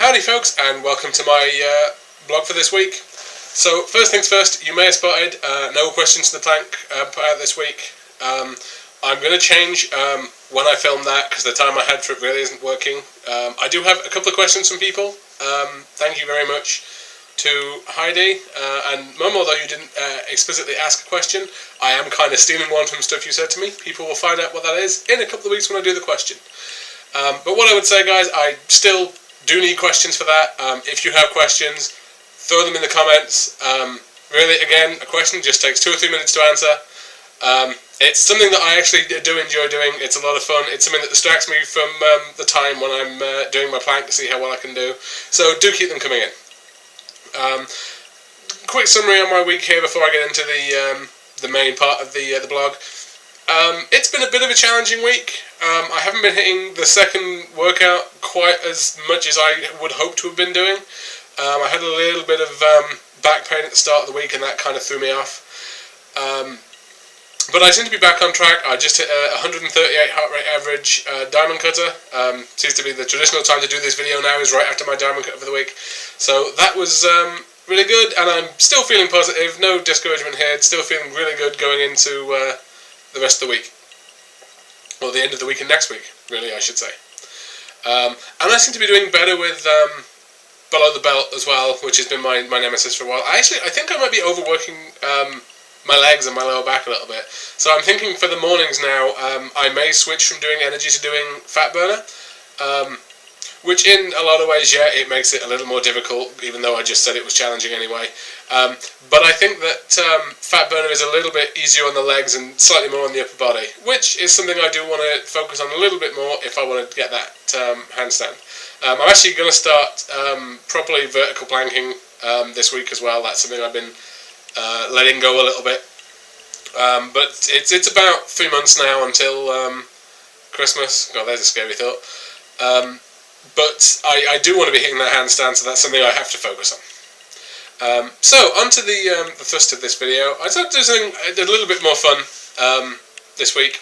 Howdy folks, and welcome to my blog for this week. So first things first, you may have spotted no questions to the plank put out this week. I'm going to change when I film that because the time I had for it really isn't working. I do have a couple of questions from people. Thank you very much to Heidi and Mum, although you didn't explicitly ask a question. I am kind of stealing one from stuff you said to me. People will find out what that is in a couple of weeks when I do the question. But what I would say, guys, I still do need questions for that. If you have questions, throw them in the comments. Really, again, a question just takes 2 or 3 minutes to answer. It's something that I actually do enjoy doing. It's a lot of fun. It's something that distracts me from the time when I'm doing my plank to see how well I can do. So do keep them coming in. Quick summary on my week here before I get into the main part of the blog. It's been a bit of a challenging week. I haven't been hitting the second workout quite as much as I would hope to have been doing. I had a little bit of back pain at the start of the week and that kind of threw me off. But I seem to be back on track. I just hit a 138 heart rate average diamond cutter. Seems to be the traditional time to do this video now is right after my diamond cutter for the week. So that was really good, and I'm still feeling positive. No discouragement here. Still feeling really good going into the rest of the week. Or the end of the week and next week, really, I should say. And I seem to be doing better with below the belt as well, which has been my nemesis for a while. I think I might be overworking my legs and my lower back a little bit. So I'm thinking for the mornings now, I may switch from doing energy to doing fat burner. Which in a lot of ways, yeah, it makes it a little more difficult, even though I just said it was challenging anyway. But I think that fat burner is a little bit easier on the legs and slightly more on the upper body, which is something I do want to focus on a little bit more if I want to get that handstand. I'm actually going to start properly vertical planking this week as well. That's something I've been letting go a little bit. But it's about 3 months now until Christmas. God, there's a scary thought. But I do want to be hitting that handstand, so that's something I have to focus on. So, on to the thrust of this video. I thought I did a little bit more fun this week.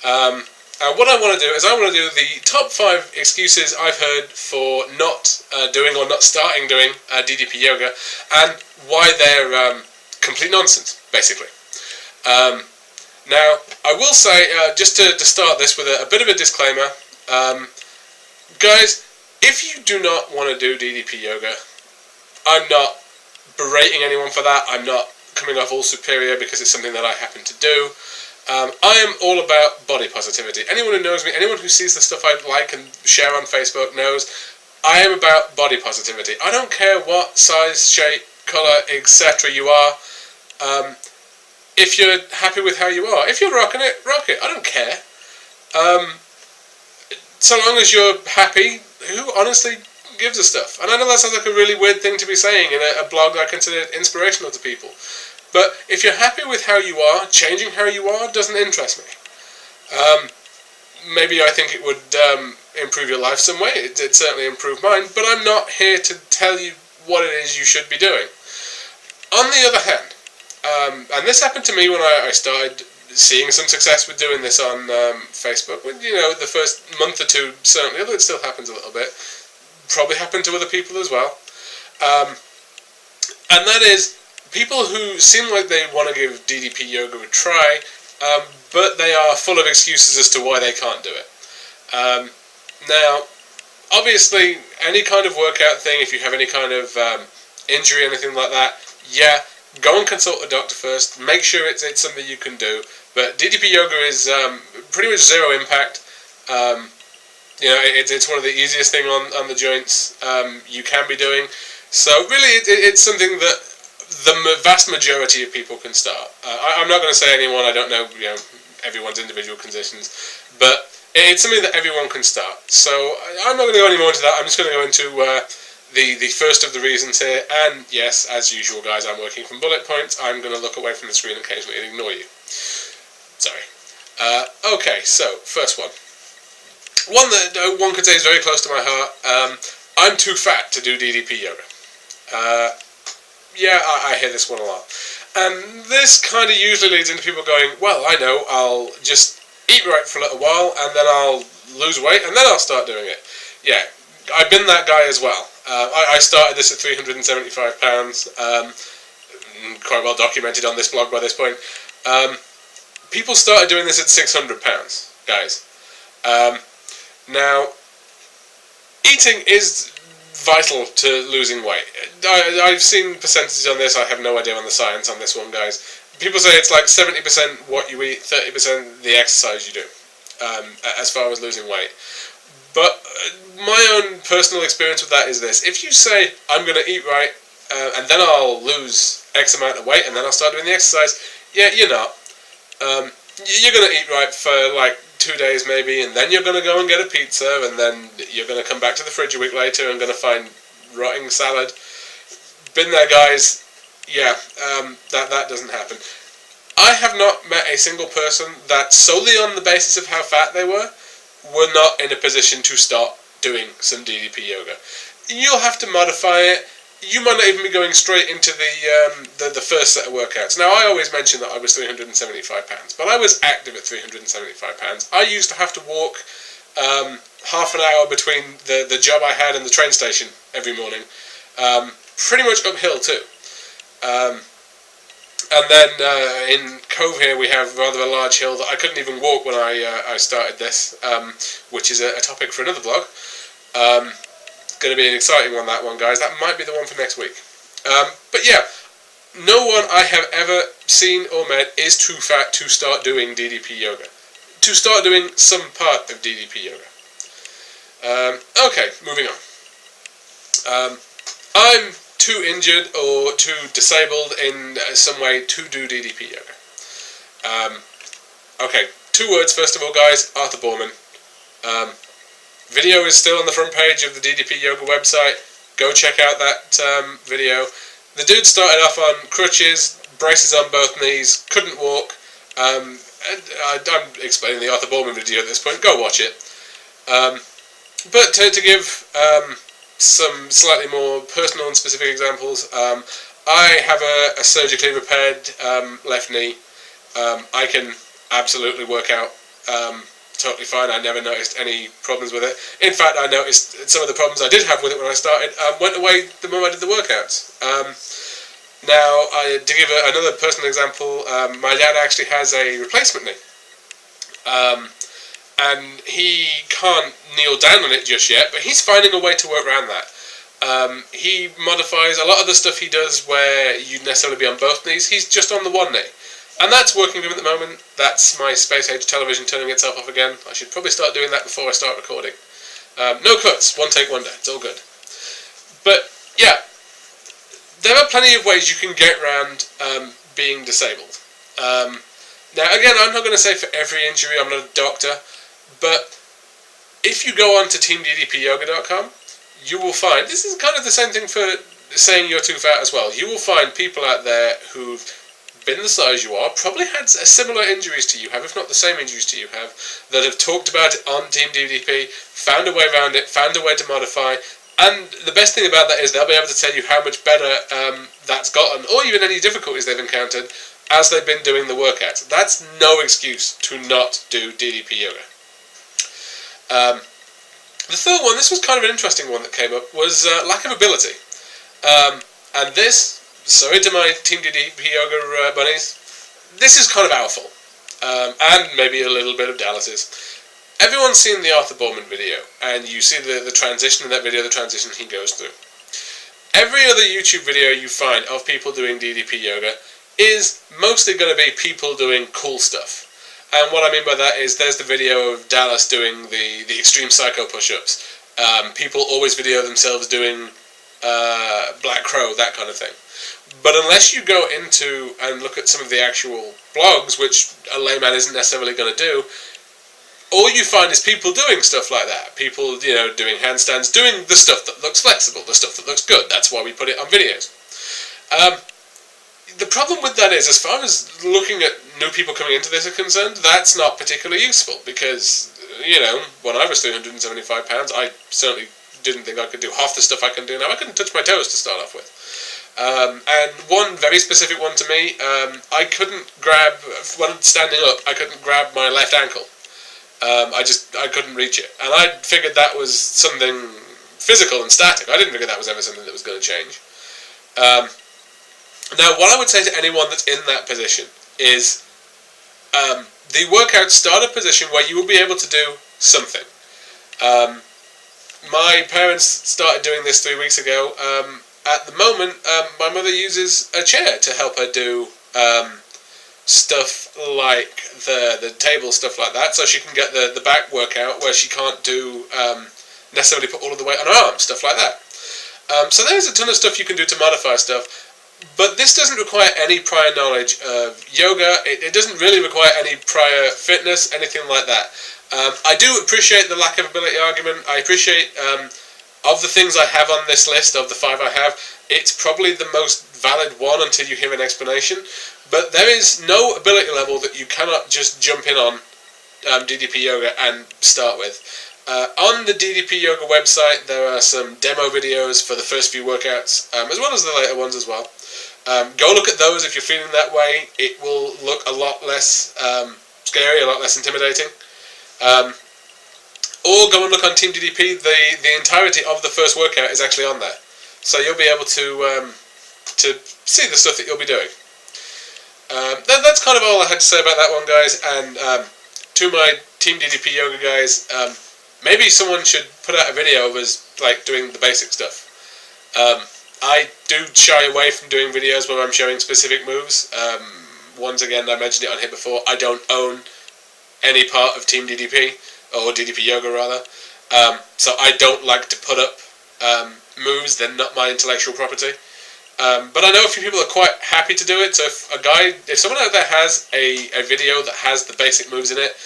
What I want to do is I want to do the top 5 excuses I've heard for not doing or not starting doing DDP yoga, and why they're complete nonsense, basically. Now, I will say, just to start this with a bit of a disclaimer, guys, if you do not want to do DDP yoga, I'm not berating anyone for that. I'm not coming off all superior because it's something that I happen to do. I am all about body positivity. Anyone who knows me, anyone who sees the stuff I like and share on Facebook knows I am about body positivity. I don't care what size, shape, colour, etc. you are. If you're happy with how you are, if you're rocking it, rock it. I don't care. So long as you're happy, who honestly gives a stuff? And I know that sounds like a really weird thing to be saying in a blog I consider inspirational to people. But if you're happy with how you are, changing how you are doesn't interest me. Maybe I think it would improve your life some way. It did certainly improve mine. But I'm not here to tell you what it is you should be doing. On the other hand, and this happened to me when I started seeing some success with doing this on Facebook. You know, the first month or two, certainly, although it still happens a little bit. Probably happened to other people as well. And that is, people who seem like they want to give DDP yoga a try, but they are full of excuses as to why they can't do it. Now, obviously, any kind of workout thing, if you have any kind of injury or anything like that, yeah, go and consult a doctor first. Make sure it's something you can do. But DDP yoga is pretty much zero impact. You know, it's one of the easiest thing on the joints you can be doing. So really, it's something that the vast majority of people can start. I'm not going to say anyone. I don't know, you know, everyone's individual conditions, but it's something that everyone can start. So I'm not going to go any more into that. I'm just going to go into the first of the reasons here. And yes, as usual, guys, I'm working from bullet points. I'm going to look away from the screen occasionally and ignore you. Sorry. Okay, so first one. One that one could say is very close to my heart. I'm too fat to do DDP yoga. Yeah, I hear this one a lot. And this kind of usually leads into people going, well, I know, I'll just eat right for a little while, and then I'll lose weight, and then I'll start doing it. Yeah, I've been that guy as well. I started this at £375, quite well documented on this blog by this point. People started doing this at £600, guys. Now, eating is vital to losing weight. I've seen percentages on this. I have no idea on the science on this one, guys. People say it's like 70% what you eat, 30% the exercise you do, as far as losing weight. But my own personal experience with that is this: if you say, I'm going to eat right, and then I'll lose X amount of weight, and then I'll start doing the exercise, yeah, you're not. You're going to eat right for like 2 days maybe, and then you're going to go and get a pizza, and then you're going to come back to the fridge a week later and going to find rotting salad. Been there, guys. Yeah, that doesn't happen. I have not met a single person that, solely on the basis of how fat they were not in a position to start doing some DDP yoga. You'll have to modify it. You might not even be going straight into the first set of workouts. Now, I always mention that I was 375 pounds, but I was active at 375 pounds. I used to have to walk half an hour between the job I had and the train station every morning, pretty much uphill too. And then in Cove here we have rather a large hill that I couldn't even walk when I started this, which is a topic for another blog. Going to be an exciting one, that one, guys. That might be the one for next week. But yeah, no one I have ever seen or met is too fat to start doing DDP yoga. To start doing some part of DDP yoga. Okay, moving on. I'm too injured or too disabled in some way to do DDP yoga. Okay, 2 words first of all, guys. Arthur Borman. Video is still on the front page of the DDP Yoga website. Go check out that video. The dude started off on crutches, braces on both knees, couldn't walk. I'm explaining the Arthur Borman video at this point. Go watch it. But to give some slightly more personal and specific examples, I have a surgically repaired left knee. I can absolutely work out totally fine. I never noticed any problems with it. In fact, I noticed some of the problems I did have with it when I started went away the moment I did the workouts. Now, to give another personal example, my dad actually has a replacement knee. And he can't kneel down on it just yet, but he's finding a way to work around that. He modifies a lot of the stuff he does where you'd necessarily be on both knees. He's just on the one knee. And that's working for him at the moment. That's my Space Age television turning itself off again. I should probably start doing that before I start recording. No cuts, one take, one day. It's all good. But, yeah, there are plenty of ways you can get around being disabled. Now, again, I'm not going to say for every injury, I'm not a doctor, but if you go on to teamddpyoga.com, you will find, this is kind of the same thing for saying you're too fat as well, you will find people out there who've been the size you are, probably had similar injuries to you have, if not the same injuries to you have, that have talked about it on Team DDP, found a way around it, found a way to modify, and the best thing about that is they'll be able to tell you how much better that's gotten, or even any difficulties they've encountered as they've been doing the workouts. That's no excuse to not do DDP yoga. The third one, this was kind of an interesting one that came up, was lack of ability. And this, sorry to my Team DDP Yoga bunnies, this is kind of our fault. And maybe a little bit of Dallas's. Everyone's seen the Arthur Borman video, and you see the transition in that video, the transition he goes through. Every other YouTube video you find of people doing DDP Yoga is mostly going to be people doing cool stuff. And what I mean by that is there's the video of Dallas doing the extreme psycho push-ups. People always video themselves doing Black Crow, that kind of thing. But unless you go into and look at some of the actual blogs, which a layman isn't necessarily going to do, all you find is people doing stuff like that. People, you know, doing handstands, doing the stuff that looks flexible, the stuff that looks good. That's why we put it on videos. The problem with that is, as far as looking at new people coming into this are concerned, that's not particularly useful because, you know, when I was 375 pounds, I certainly didn't think I could do half the stuff I can do now. I couldn't touch my toes to start off with. And one very specific one to me, I couldn't grab, when standing up, I couldn't grab my left ankle. I couldn't reach it. And I figured that was something physical and static. I didn't figure that was ever something that was going to change. Now, what I would say to anyone that's in that position is the workout starter position where you will be able to do something. My parents started doing this 3 weeks ago. At the moment, my mother uses a chair to help her do stuff like the table, stuff like that, so she can get the back workout where she can't do necessarily put all of the weight on her arms, stuff like that. So there's a ton of stuff you can do to modify stuff, but this doesn't require any prior knowledge of yoga. It doesn't really require any prior fitness, anything like that. I do appreciate the lack of ability argument. I appreciate, of the things I have on this list, of the 5 I have, it's probably the most valid one until you hear an explanation. But there is no ability level that you cannot just jump in on DDP Yoga and start with. On the DDP Yoga website, there are some demo videos for the first few workouts, as well as the later ones as well. Go look at those if you're feeling that way. It will look a lot less scary, a lot less intimidating. Or go and look on Team DDP. The entirety of the first workout is actually on there, so you'll be able to see the stuff that you'll be doing. That's kind of all I had to say about that one, guys. And to my Team DDP Yoga guys, maybe someone should put out a video of us like doing the basic stuff. I do shy away from doing videos where I'm showing specific moves. Once again, I mentioned it on here before, I don't own any part of Team DDP, or DDP Yoga rather, so I don't like to put up moves. They're not my intellectual property. But I know a few people are quite happy to do it, so if someone out there has a video that has the basic moves in it,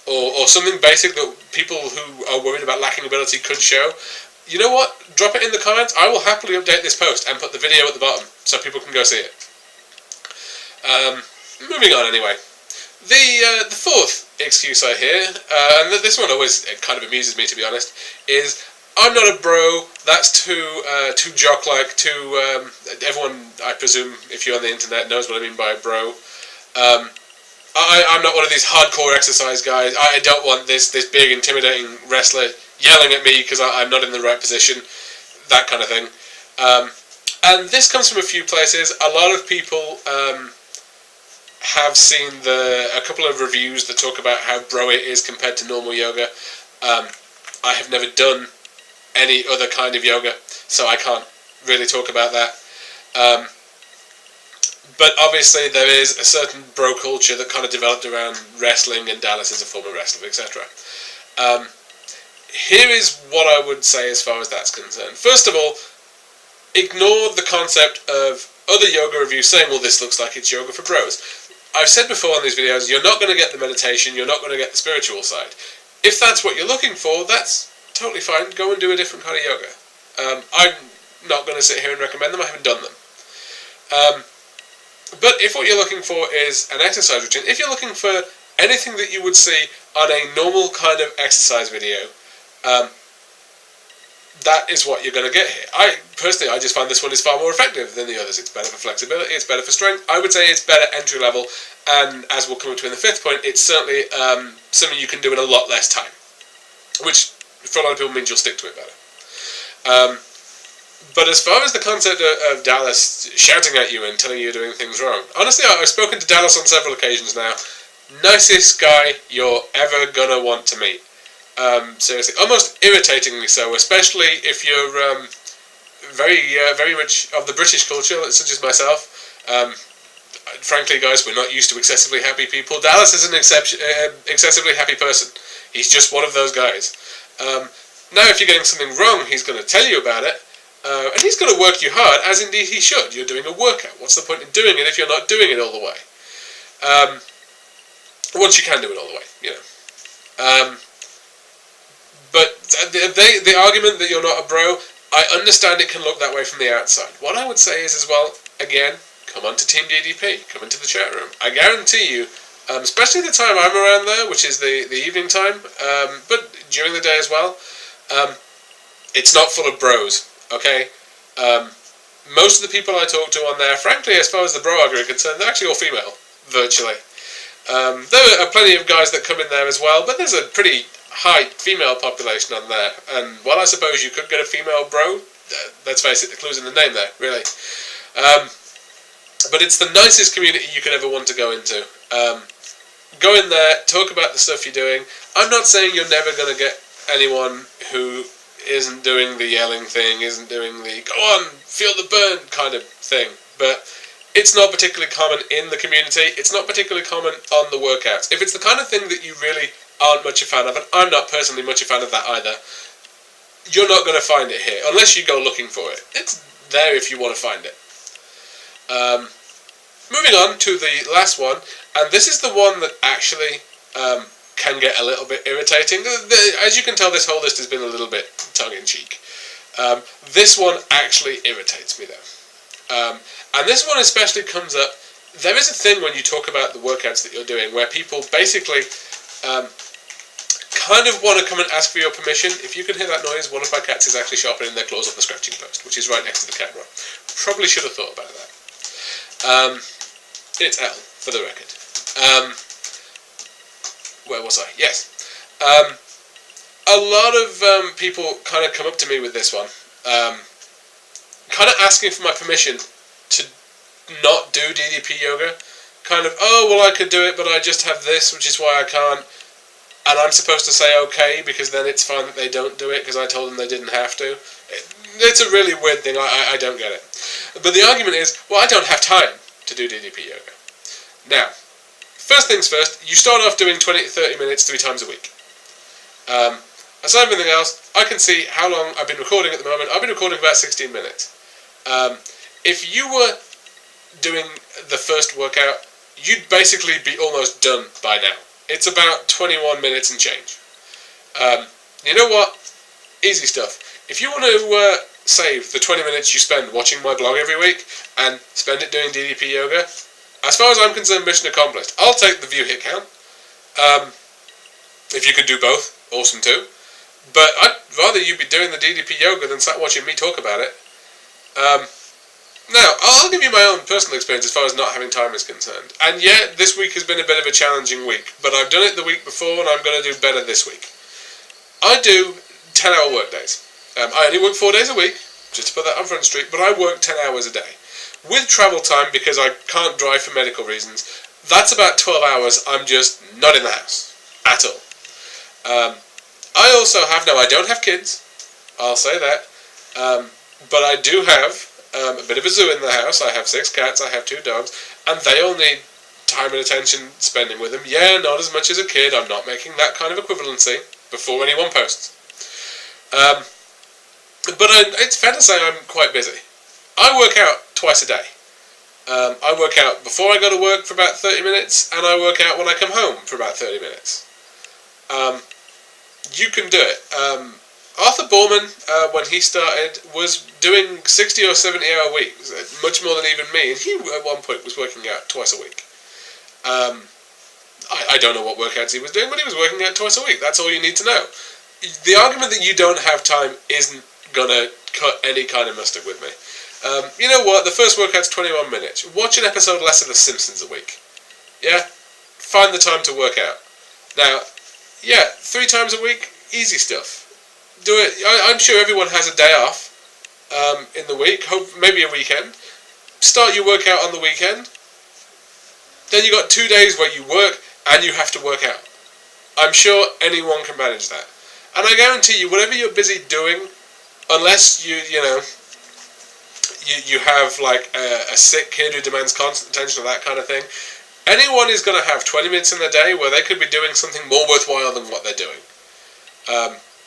or something basic that people who are worried about lacking ability could show, you know what? Drop it in the comments. I will happily update this post and put the video at the bottom so people can go see it. Moving on anyway. The fourth excuse I hear, and this one always kind of amuses me to be honest, is I'm not a bro, that's too jock-like, everyone, I presume, if you're on the internet, knows what I mean by a bro. I'm not one of these hardcore exercise guys. I don't want this big, intimidating wrestler yelling at me because I'm not in the right position, that kind of thing. And this comes from a few places. A lot of people have seen a couple of reviews that talk about how bro it is compared to normal yoga. I have never done any other kind of yoga, so I can't really talk about that. But obviously there is a certain bro culture that kind of developed around wrestling, and Dallas is a former wrestler, etc. Here is what I would say as far as that's concerned. First of all, ignore the concept of other yoga reviews saying, well, this looks like it's yoga for bros. I've said before on these videos, you're not going to get the meditation, you're not going to get the spiritual side. If that's what you're looking for, that's totally fine. Go and do a different kind of yoga. I'm not going to sit here and recommend them, I haven't done them. But if what you're looking for is an exercise routine, if you're looking for anything that you would see on a normal kind of exercise video, that is what you're going to get here. Personally, I just find this one is far more effective than the others. It's better for flexibility, it's better for strength. I would say it's better entry level, and as we'll come up to in the fifth point, it's certainly something you can do in a lot less time, which for a lot of people means you'll stick to it better. But as far as the concept of Dallas shouting at you and telling you you're doing things wrong, honestly, I've spoken to Dallas on several occasions now. Nicest guy you're ever gonna want to meet. Seriously, almost irritatingly so, especially if you're very much of the British culture, such as myself. Frankly, guys, we're not used to excessively happy people. Dallas is an excessively happy person. He's just one of those guys. Now, if you're getting something wrong, he's going to tell you about it, and he's going to work you hard, as indeed he should. You're doing a workout. What's the point in doing it if you're not doing it all the way? Once you can do it all the way, you know. But the argument that you're not a bro, I understand it can look that way from the outside. What I would say is as well, again, come on to Team DDP, come into the chat room. I guarantee you, especially the time I'm around there, which is the evening time, but during the day as well, it's not full of bros, okay? Most of the people I talk to on there, frankly, as far as the bro are concerned, they're actually all female, virtually. There are plenty of guys that come in there as well, but there's a pretty high female population on there, and while I suppose you could get a female bro, let's face it, the clue's in the name there, really. But it's the nicest community you could ever want to go into. Go in there, talk about the stuff you're doing. I'm not saying you're never going to get anyone who isn't doing the yelling thing, isn't doing the go on, feel the burn kind of thing, but it's not particularly common in the community. It's not particularly common on the workouts. If it's the kind of thing that you really aren't much a fan of, and I'm not personally much a fan of that either, you're not going to find it here, unless you go looking for it. It's there if you want to find it. Moving on to the last one, and this is the one that actually can get a little bit irritating. As you can tell, this whole list has been a little bit tongue-in-cheek. This one actually irritates me though. And this one especially comes up, there is a thing when you talk about the workouts that you're doing where people basically kind of want to come and ask for your permission. If you can hear that noise, one of my cats is actually sharpening their claws on the scratching post, which is right next to the camera. Probably should have thought about that. It's L, for the record. Where was I? Yes. A lot of people kind of come up to me with this one, kind of asking for my permission to not do DDP yoga. Kind of, oh, well, I could do it, but I just have this, which is why I can't. And I'm supposed to say okay, because then it's fine that they don't do it, because I told them they didn't have to. It's a really weird thing, I don't get it. But the argument is, well, I don't have time to do DDP yoga. Now, first things first, you start off doing 20 to 30 minutes 3 times a week. Aside from everything else, I can see how long I've been recording at the moment. I've been recording about 16 minutes. If you were doing the first workout, you'd basically be almost done by now. It's about 21 minutes and change. You know what? Easy stuff. If you want to save the 20 minutes you spend watching my blog every week and spend it doing DDP yoga, as far as I'm concerned, mission accomplished. I'll take the view hit count. If you could do both, awesome too. But I'd rather you be doing the DDP yoga than sat watching me talk about it. Now, I'll give you my own personal experience as far as not having time is concerned. And yeah, this week has been a bit of a challenging week, but I've done it the week before and I'm going to do better this week. I do 10-hour work days. I only work 4 days a week, just to put that on Front Street, but I work 10 hours a day. With travel time, because I can't drive for medical reasons, that's about 12 hours I'm just not in the house. At all. I also have, now I don't have kids, I'll say that, but I do have a bit of a zoo in the house. I have 6 cats, I have 2 dogs, and they all need time and attention spending with them. Yeah, not as much as a kid, I'm not making that kind of equivalency before anyone posts. But it's fair to say I'm quite busy. I work out twice a day. I work out before I go to work for about 30 minutes, and I work out when I come home for about 30 minutes. You can do it. Arthur Borman, when he started, was doing 60 or 70 hour weeks, much more than even me, and he at one point was working out twice a week. I don't know what workouts he was doing, but he was working out twice a week. That's all you need to know. The argument that you don't have time isn't going to cut any kind of mustard with me. You know what? The first workout's 21 minutes. Watch an episode less of The Simpsons a week. Yeah? Find the time to work out. Now, yeah, 3 times a week, easy stuff. Do it. I'm sure everyone has a day off in the week, maybe a weekend. Start your workout on the weekend. Then you got 2 days where you work and you have to work out. I'm sure anyone can manage that. And I guarantee you, whatever you're busy doing, unless you have like a sick kid who demands constant attention or that kind of thing, anyone is going to have 20 minutes in their day where they could be doing something more worthwhile than what they're doing.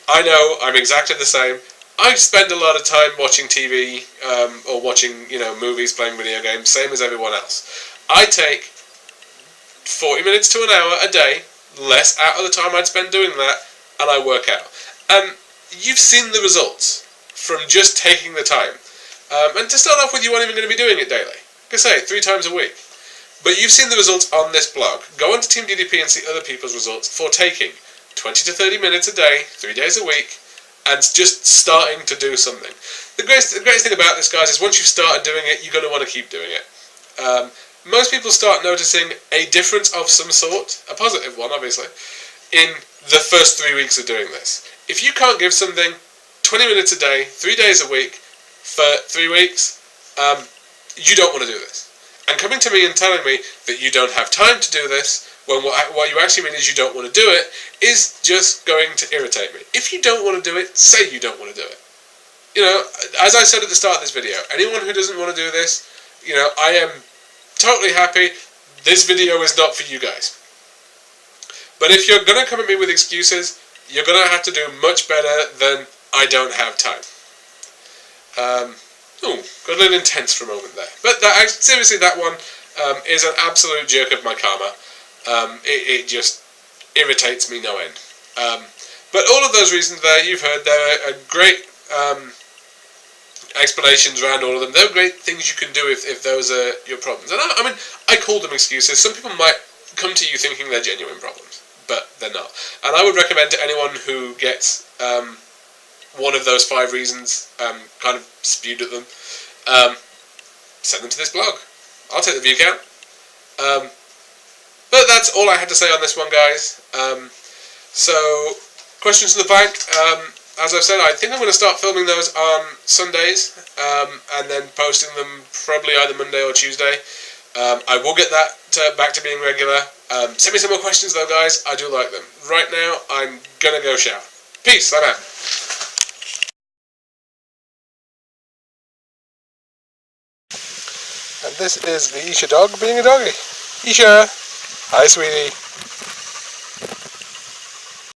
I know, I'm exactly the same. I spend a lot of time watching TV or watching, movies, playing video games, same as everyone else. I take 40 minutes to an hour a day, less out of the time I'd spend doing that, and I work out. And you've seen the results from just taking the time. And to start off with, you aren't even going to be doing it daily. Like I say, 3 times a week. But you've seen the results on this blog. Go onto Team DDP and see other people's results for taking 20 to 30 minutes a day, 3 days a week, and just starting to do something. The greatest thing about this, guys, is once you've started doing it, you're going to want to keep doing it. Most people start noticing a difference of some sort, a positive one, obviously, in the first 3 weeks of doing this. If you can't give something 20 minutes a day, 3 days a week, for 3 weeks, you don't want to do this. And coming to me and telling me that you don't have time to do this, when what you actually mean is you don't want to do it, is just going to irritate me. If you don't want to do it, say you don't want to do it. You know, as I said at the start of this video, anyone who doesn't want to do this, you know, I am totally happy. This video is not for you guys. But if you're going to come at me with excuses, you're going to have to do much better than I don't have time. Got a little intense for a moment there. But seriously, that one is an absolute jerk of my karma. It just irritates me no end. But all of those reasons there, you've heard, there are great explanations around all of them. There are great things you can do if those are your problems. And I mean, I call them excuses. Some people might come to you thinking they're genuine problems, but they're not. And I would recommend to anyone who gets one of those 5 reasons kind of spewed at them, send them to this blog. I'll take the view count. But that's all I had to say on this one, guys. So, questions from the bank. As I've said, I think I'm going to start filming those on Sundays, and then posting them probably either Monday or Tuesday. I will get that back to being regular. Send me some more questions though, guys. I do like them. Right now, I'm going to go shower. Peace, I'm out. And this is the Isha dog being a doggy. Isha! Hi, sweetie.